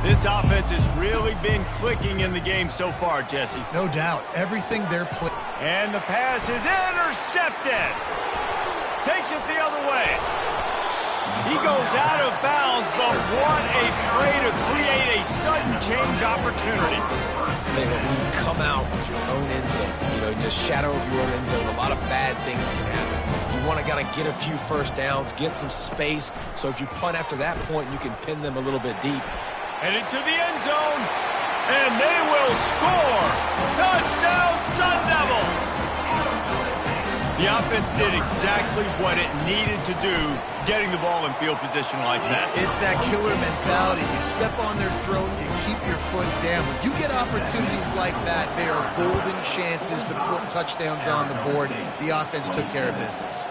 This offense has really been clicking in the game so far, Jesse. No doubt. Everything they're playing. And the pass is intercepted. Takes it the other way. He goes out of bounds, but what a play to create a sudden change opportunity. Tell you what, when you come out of your own end zone, in the shadow of your own end zone, a lot of bad things can happen. You want to get a few 1st downs, get some space, so if you punt after that point, you can pin them a little bit deep. Headed to the end zone, and they will score. Touchdown, Sun Devils! The offense did exactly what it needed to do, getting the ball in field position like that. It's that killer mentality. You step on their throat, you keep your foot down. When you get opportunities like that, they are golden chances to put touchdowns on the board. The offense took care of business.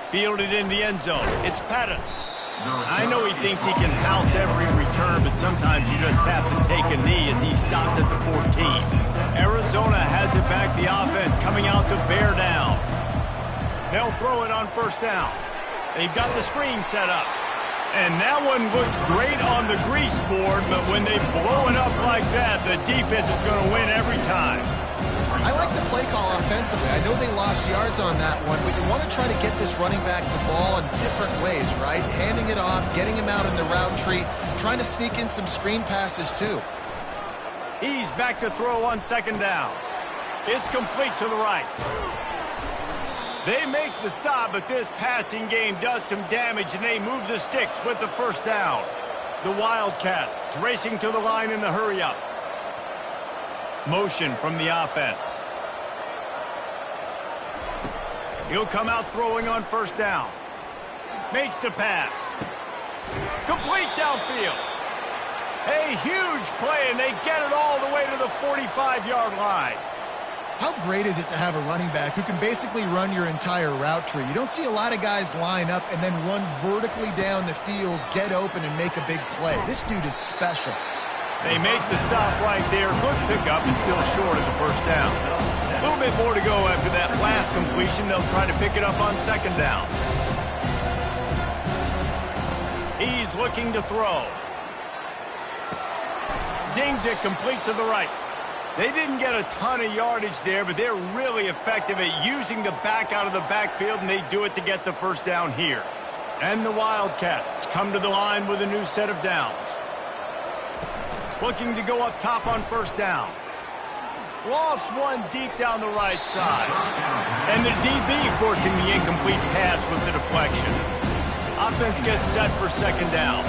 Fielded in the end zone. It's Pettis. I know he thinks he can house every return, but sometimes you just have to take a knee as he stopped at the 14. Arizona has it back, the offense coming out to bear down. They'll throw it on 1st down. They've got the screen set up. And that one looked great on the grease board, but when they blow it up like that, the defense is going to win every time. I like the play call offensively. I know they lost yards on that one, but you want to try to get this running back the ball in different ways, right? Handing it off, getting him out in the route tree, trying to sneak in some screen passes too. He's back to throw on 2nd down. It's complete to the right. They make the stop, but this passing game does some damage, and they move the sticks with the 1st down. The Wildcats racing to the line in the hurry-up. Motion from the offense. He'll come out throwing on 1st down. Makes the pass. Complete downfield. A huge play, and they get it all the way to the 45-yard line. How great is it to have a running back who can basically run your entire route tree? You don't see a lot of guys line up and then run vertically down the field, get open, and make a big play. This dude is special. They make the stop right there. Good pickup and still short of the 1st down. A little bit more to go after that last completion. They'll try to pick it up on 2nd down. He's looking to throw. Zings it complete to the right. They didn't get a ton of yardage there, but they're really effective at using the back out of the backfield, and they do it to get the 1st down here. And the Wildcats come to the line with a new set of downs. Looking to go up top on first down. Lofts one deep down the right side. And the DB forcing the incomplete pass with the deflection. Offense gets set for second down.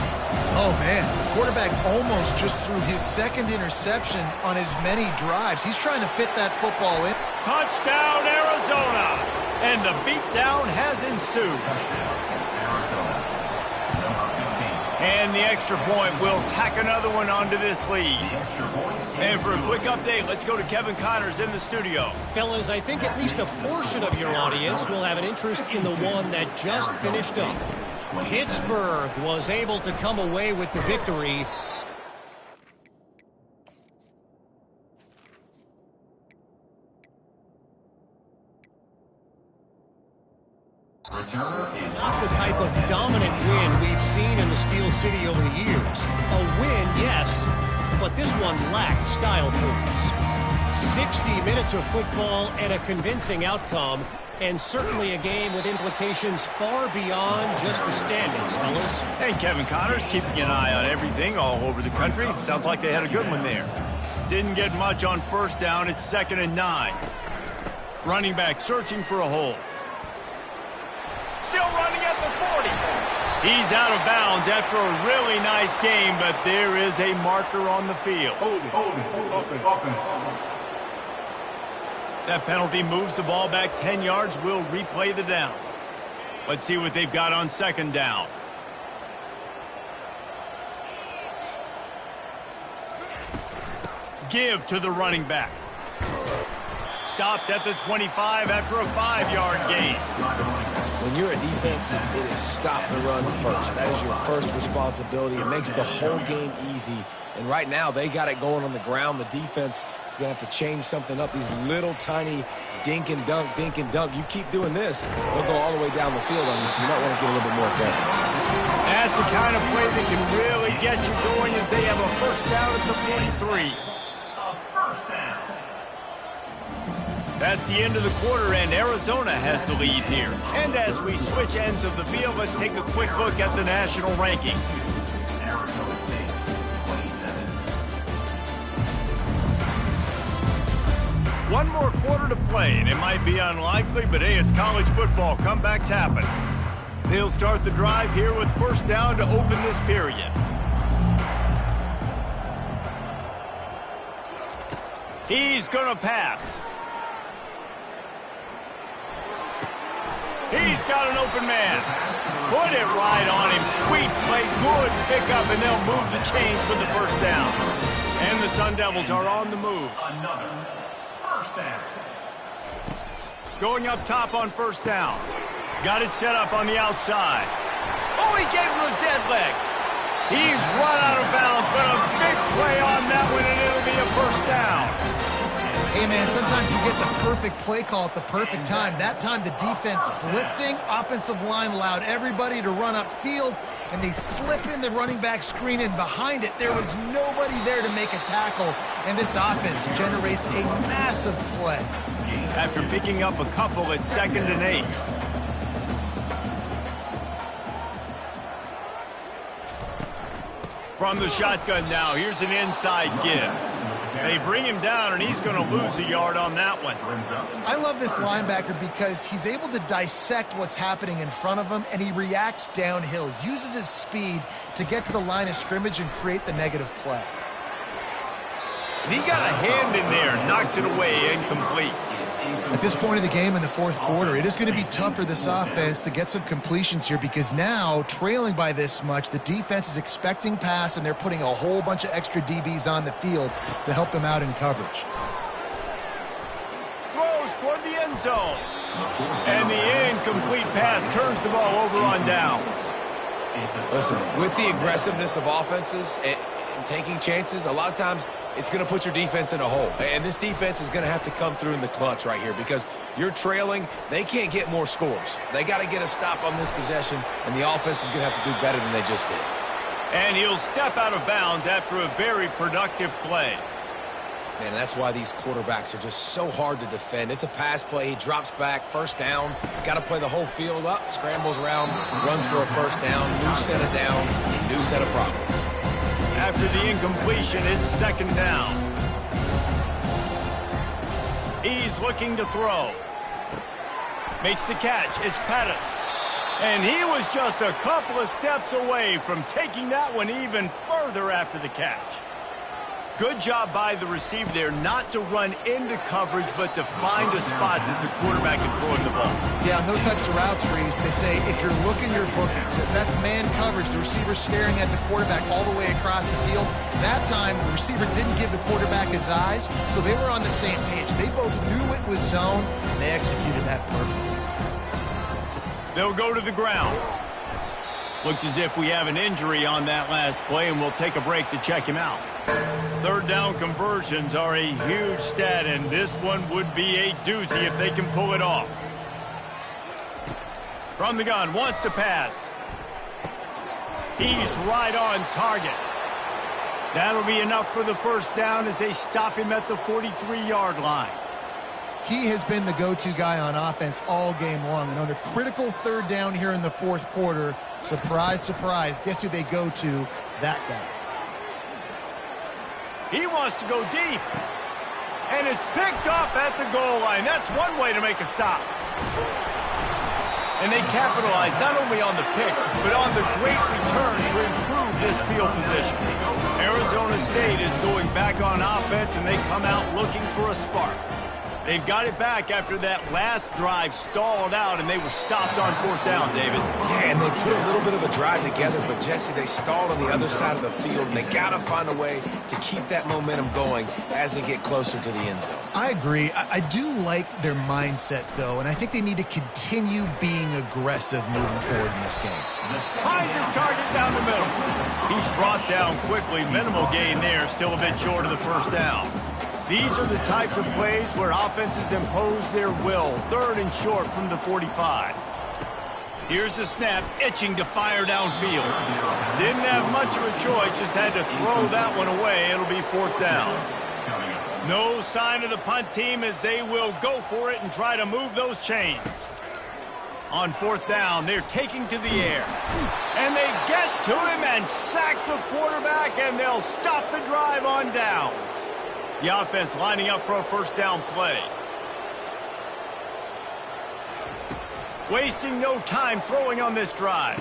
Oh, man. The quarterback almost just threw his second interception on as many drives. He's trying to fit that football in. Touchdown, Arizona! And the beatdown has ensued. And the extra point will tack another one onto this lead. And for a quick update, let's go to Kevin Connors in the studio. Fellas, I think at least a portion of your audience will have an interest in the one that just finished up. Pittsburgh was able to come away with the victory. Not the type of dominant win we've seen in the Steel City over the years. A win, yes, but this one lacked style points. 60 minutes of football and a convincing outcome, and certainly a game with implications far beyond just the standings, fellas. And Kevin Connors keeping an eye on everything all over the country. Sounds like they had a good one there. Didn't get much on first down. It's 2nd and 9. Running back searching for a hole. Still running at the 40. He's out of bounds after a really nice game, but there is a marker on the field. Hold it. Offense. That penalty moves the ball back 10 yards. We'll replay the down. Let's see what they've got on second down. Give to the running back. Stopped at the 25 after a 5-yard gain. When you're a defense, it is stop the run first. That is your first responsibility. It makes the whole game easy. And right now, they got it going on the ground. The defense is going to have to change something up. These little tiny dink and dunk. You keep doing this, they'll go all the way down the field on you, so you might want to get a little bit more aggressive. That's the kind of play that can really get you going as they have a first down at the 43. A first down. That's the end of the quarter, and Arizona has the lead here. And as we switch ends of the field, let's take a quick look at the national rankings. Arizona State, 27. One more quarter to play, and it might be unlikely, but hey, it's college football. Comebacks happen. They'll start the drive here with first down to open this period. He's going to pass. He's got an open man. Put it right on him. Sweet play, good pickup, and they'll move the chains for the first down. And the Sun Devils are on the move. Another first down. Going up top on first down. Got it set up on the outside. Oh, he gave him a dead leg. He's run out of bounds, but a big play on that one, and it'll be a first down. Hey, man, sometimes you get the perfect play call at the perfect time. That time, the defense blitzing, offensive line allowed everybody to run upfield, and they slip in the running back screen, and behind it, there was nobody there to make a tackle, and this offense generates a massive play. After picking up a couple at 2nd and 8. From the shotgun now, here's an inside give. They bring him down, and he's going to lose a yard on that one. I love this linebacker because he's able to dissect what's happening in front of him, and he reacts downhill, uses his speed to get to the line of scrimmage and create the negative play. And he got a hand in there, knocks it away, incomplete. At this point in the game in the fourth quarter, it is going to be tough for this offense to get some completions here because now, trailing by this much, the defense is expecting pass, and they're putting a whole bunch of extra DBs on the field to help them out in coverage. Throws toward the end zone. And the incomplete pass turns the ball over on downs. Listen, with the aggressiveness of offenses and taking chances, a lot of times it's going to put your defense in a hole. And this defense is going to have to come through in the clutch right here because you're trailing. They can't get more scores. They got to get a stop on this possession, and the offense is going to have to do better than they just did. And he'll step out of bounds after a very productive play. Man, that's why these quarterbacks are just so hard to defend. It's a pass play. He drops back, first down. Got to play the whole field up, scrambles around, runs for a first down, new set of downs, new set of problems. After the incompletion, it's second down. He's looking to throw. Makes the catch. It's Pettis. And he was just a couple of steps away from taking that one even further after the catch. Good job by the receiver there not to run into coverage, but to find a spot that the quarterback can throw in the ball. Yeah, on those types of routes, Reese, they say if you're looking, you're booking. So if that's man coverage, the receiver's staring at the quarterback all the way across the field. That time, the receiver didn't give the quarterback his eyes, so they were on the same page. They both knew it was zone, and they executed that perfectly. They'll go to the ground. Looks as if we have an injury on that last play, and we'll take a break to check him out. Third down conversions are a huge stat, and this one would be a doozy if they can pull it off. From the gun, wants to pass. He's right on target. That'll be enough for the first down as they stop him at the 43-yard line. He has been the go-to guy on offense all game long. And under critical third down here in the fourth quarter, surprise, surprise, guess who they go to? That guy. He wants to go deep. And it's picked off at the goal line. That's one way to make a stop. And they capitalize not only on the pick, but on the great return to improve this field position. Arizona State is going back on offense, and they come out looking for a spark. They've got it back after that last drive stalled out, and they were stopped on fourth down, David. Yeah, and they put a little bit of a drive together, but, Jesse, they stalled on the other side of the field, and they got to find a way to keep that momentum going as they get closer to the end zone. I agree. I do like their mindset, though, and I think they need to continue being aggressive moving forward in this game. Finds his target down the middle. He's brought down quickly. Minimal gain there, still a bit short of the first down. These are the types of plays where offenses impose their will. Third and short from the 45. Here's the snap, itching to fire downfield. Didn't have much of a choice, just had to throw that one away. It'll be fourth down. No sign of the punt team as they will go for it and try to move those chains. On fourth down, they're taking to the air. And they get to him and sack the quarterback, and they'll stop the drive on downs. The offense lining up for a first down play. Wasting no time throwing on this drive.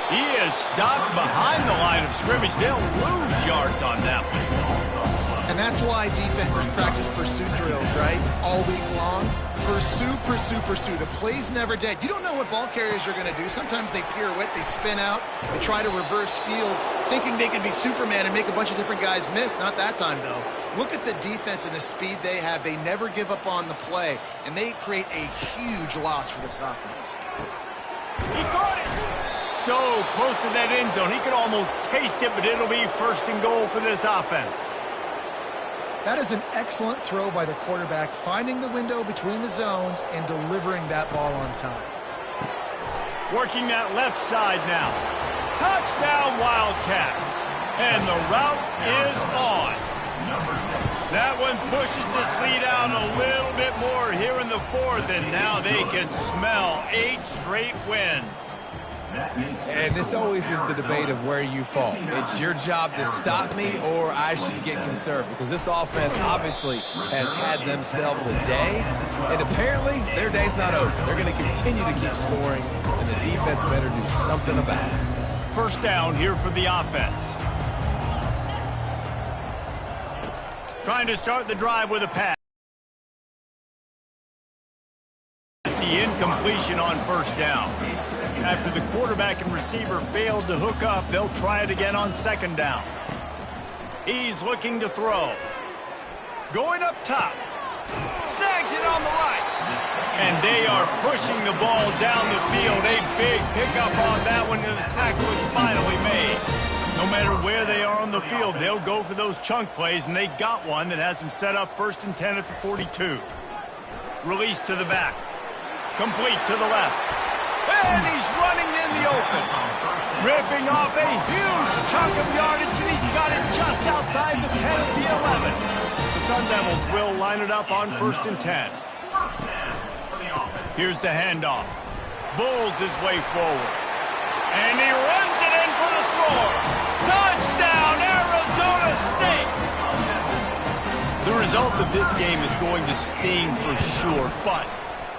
He is stopped behind the line of scrimmage. They'll lose yards on that one. And that's why defenses practice pursuit drills, right? All week long. Pursue, pursue, pursue. The play's never dead. You don't know what ball carriers are going to do. Sometimes they pirouette, they spin out, they try to reverse field, thinking they can be Superman and make a bunch of different guys miss. Not that time, though. Look at the defense and the speed they have. They never give up on the play, and they create a huge loss for this offense. He caught it. So close to that end zone. He could almost taste it, but it'll be first and goal for this offense. That is an excellent throw by the quarterback, finding the window between the zones and delivering that ball on time. Working that left side now. Touchdown, Wildcats. And the route is on. That one pushes this lead out a little bit more here in the fourth, and now they can smell 8 straight wins. And this always is the debate of where you fall. It's your job to stop me or I should get conserved, because this offense obviously has had themselves a day, and apparently their day's not over. They're going to continue to keep scoring, and the defense better do something about it. First down here for the offense. Trying to start the drive with a pass. The incompletion on first down. After the quarterback and receiver failed to hook up, they'll try it again on second down. He's looking to throw. Going up top. Snags it on the right. And they are pushing the ball down the field. A big pickup on that one, and the tackle is finally made. No matter where they are on the field, they'll go for those chunk plays, and they got one that has them set up 1st and 10 at the 42. Release to the back. Complete to the left. And he's running in the open. Ripping off a huge chunk of yardage, and he's got it just outside the 10 of the 11. The Sun Devils will line it up on 1st and 10. Here's the handoff. Bulls his way forward. And he runs it in for the score. most of this game is going to sting for sure, but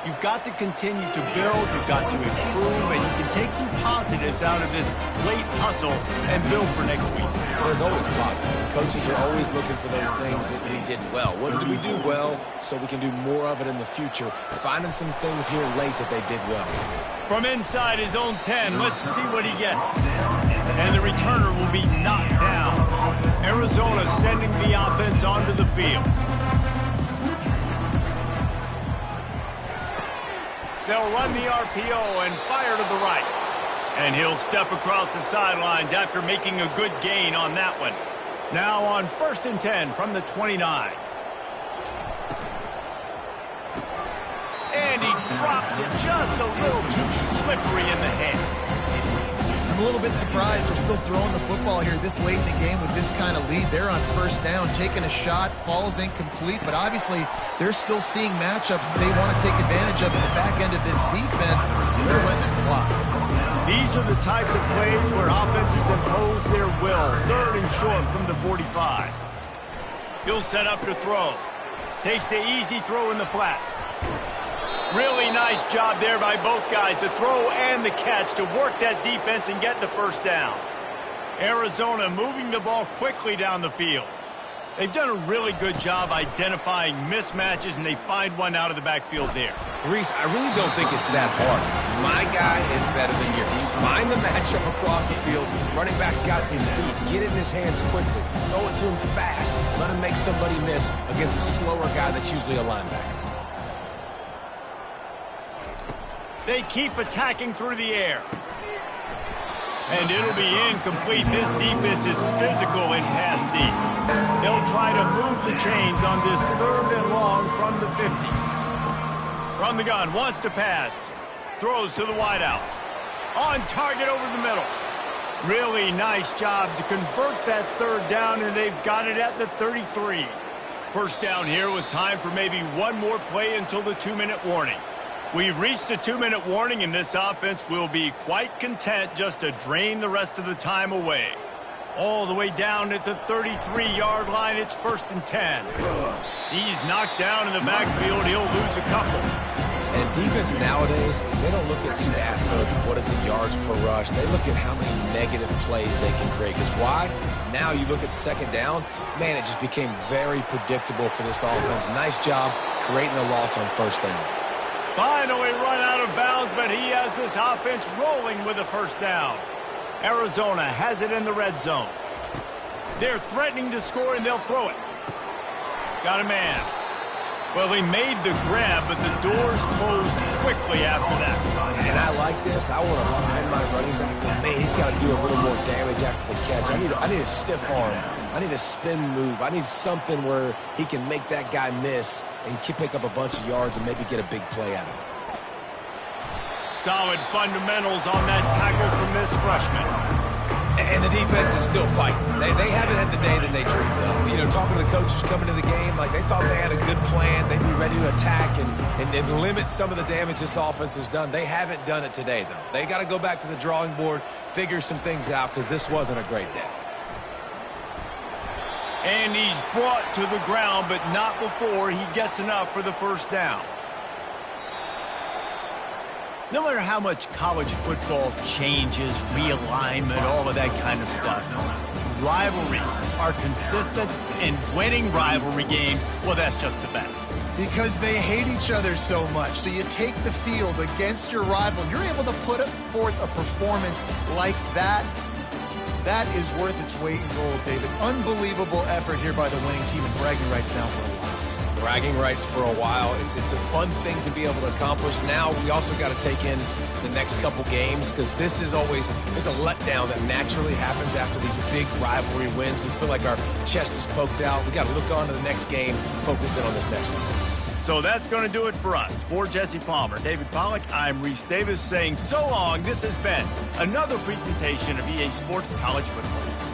you've got to continue to build, you've got to improve, and you can take some positives out of this late hustle and build for next week. There's always positives. The coaches are always looking for those things that we did well. What did we do well so we can do more of it in the future? Finding some things here late that they did well. From inside his own 10, let's see what he gets. And the returner will be knocked down. Arizona sending the offense onto the field. They'll run the RPO and fire to the right. And he'll step across the sidelines after making a good gain on that one. Now on 1st and 10 from the 29. And he drops it just a little too slippery in the hands. I'm a little bit surprised they're still throwing the football here this late in the game with this kind of lead. They're on 1st down, taking a shot, falls incomplete, but obviously they're still seeing matchups that they want to take advantage of in the back end of this defense, so they're letting it fly. These are the types of plays where offenses impose their will. 3rd and short from the 45. He'll set up to throw. Takes the easy throw in the flat. Really nice job there by both guys, the throw and the catch, to work that defense and get the 1st down. Arizona moving the ball quickly down the field. They've done a really good job identifying mismatches, and they find one out of the backfield there. Reese, I really don't think it's that hard. My guy is better than yours. Find the matchup across the field. Running back's got some speed. Get it in his hands quickly. Throw it to him fast. Let him make somebody miss against a slower guy that's usually a linebacker. They keep attacking through the air. And it'll be incomplete. This defense is physical in pass deep. They'll try to move the chains on this 3rd and long from the 50. From the gun, wants to pass. Throws to the wideout. On target over the middle. Really nice job to convert that 3rd down, and they've got it at the 33. 1st down here with time for maybe one more play until the 2-minute warning. We've reached the 2-minute warning, and this offense will be quite content just to drain the rest of the time away. All the way down at the 33-yard line, it's 1st and 10. He's knocked down in the backfield. He'll lose a couple. And defense nowadays, they don't look at stats of what is the yards per rush. They look at how many negative plays they can create. Because why? Now you look at 2nd down, man, it just became very predictable for this offense. Nice job creating a loss on 1st down. Finally run out of bounds, but he has this offense rolling with a 1st down. Arizona has it in the red zone. They're threatening to score, and they'll throw it. Got a man. Well, he made the grab, but the doors closed quickly after that. And I like this. I want to find my running back, but man, he's got to do a little more damage after the catch. I need a stiff arm. I need a spin move. I need something where he can make that guy miss and pick up a bunch of yards and maybe get a big play out of it. Solid fundamentals on that tackle from this freshman. And the defense is still fighting. They haven't had the day that they dreamed of. You know, talking to the coaches coming to the game, like they thought they had a good plan. They'd be ready to attack and limit some of the damage this offense has done. They haven't done it today, though. They got to go back to the drawing board, figure some things out, because this wasn't a great day. And he's brought to the ground, but not before he gets enough for the 1st down. No matter how much college football changes, realignment, all of that kind of stuff, rivalries are consistent, and winning rivalry games, well, that's just the best. Because they hate each other so much. So you take the field against your rival, you're able to put forth a performance like that. That is worth its weight in gold, David. Unbelievable effort here by the winning team, and bragging rights now for a while. Bragging rights for a while. It's a fun thing to be able to accomplish. Now we also got to take in the next couple games, because this is always, there's a letdown that naturally happens after these big rivalry wins. We feel like our chest is poked out. We got to look on to the next game, focus in on this next one. So that's going to do it for us. For Jesse Palmer, David Pollack, I'm Reese Davis saying so long. This has been another presentation of EA Sports College Football.